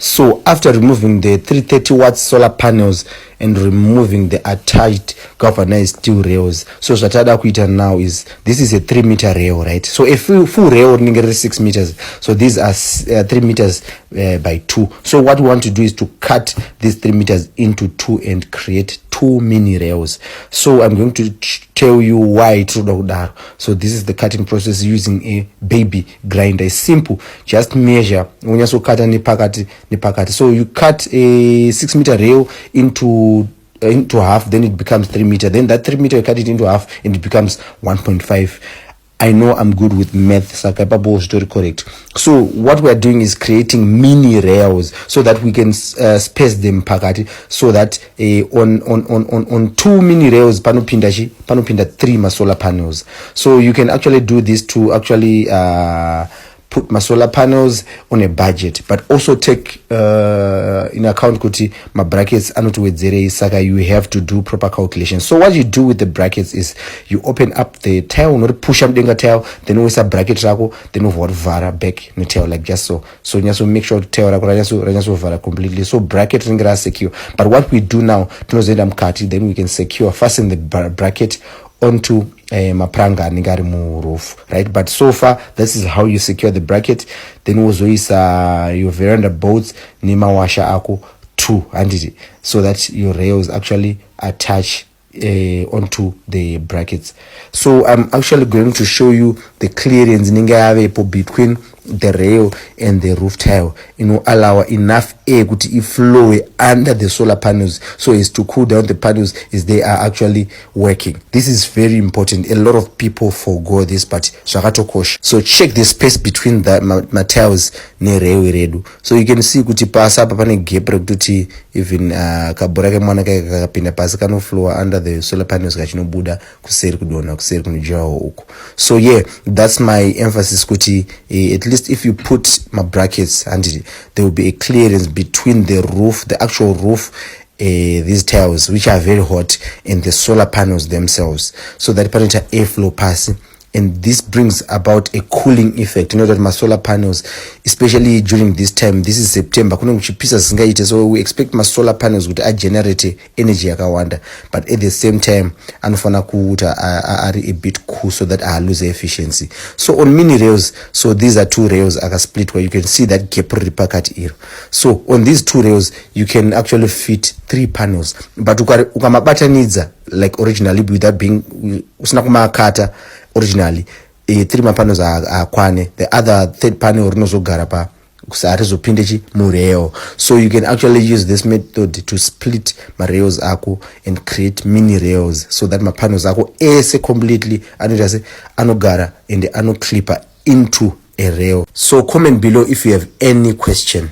So after removing the 330 watt solar panels and removing the attached galvanized steel rails, so zvatada kuita now is, this is a 3-meter rail, right? So a full rail is 6 meters, so these are 3 meters by 2. So what we want to do is to cut these 3 meters into 2 and create 2 mini rails. So I'm going to tell you why it's so. So this is the cutting process using a baby grinder. It's simple, just measure when you cut ni pakati. So you cut a 6-meter rail into half, then it becomes 3 meter, then that 3 meter you cut it into half and it becomes 1.5. I know I'm good with math, so capable story correct. So what we're doing is creating mini rails so that we can space them pakati, so that on 2 mini rails panopinda 3 ma solar panels. So you can actually do this to actually put my solar panels on a budget, but also take in account kuti my brackets anotwedzere saka you have to do proper calculations. So what you do with the brackets is you open up the tail, not push up the tail, then always a bracket rako, then over vara back the tail like just so. So you also make sure the tail rako vara completely. So bracket ringra secure. But what we do now, then we can secure, fasten the bracket onto mapranga ningari mu roof, right? But so far this is how you secure the bracket. Then uzoisa your veranda bolts ni mawasha ako 2 and so that your rails actually attach onto the brackets. So I'm actually going to show you the clearance between the rail and the roof tile, allow enough air to flow under the solar panels so as to cool down the panels as they are actually working. This is very important. A lot of people forgo this, but so check the space between the tiles ne rail redu. So you can see kuti pasa apa pane gap rekuti even kabura ke mwana kakapinda pasi kano flow under the solar panels kachinobuda kuseri kudona kuseri kunojawo uko. So yeah, that's my emphasis kuti at least if you put my brackets and there will be a clearance between the roof, the actual roof, these tiles which are very hot, and the solar panels themselves, so that parent airflow passing. And this brings about a cooling effect. You know that my solar panels, especially during this time, this is September, so we expect my solar panels would generate energy yakawanda, but at the same time anofana kuuta are a bit cool so that I lose efficiency. So on mini rails, so these are 2 rails aka split where you can see that gap ripakat here. So on these 2 rails you can actually fit 3 panels, but ukamabata needs like originally without being usina kumakata originally 3 panels are kwane, the other 3rd panel rinozogara pa kusarizo mureo. So you can actually use this method to split my rails ako and create mini rails so that my panels ako ese completely anogara and ano clipper into a rail. So comment below if you have any question.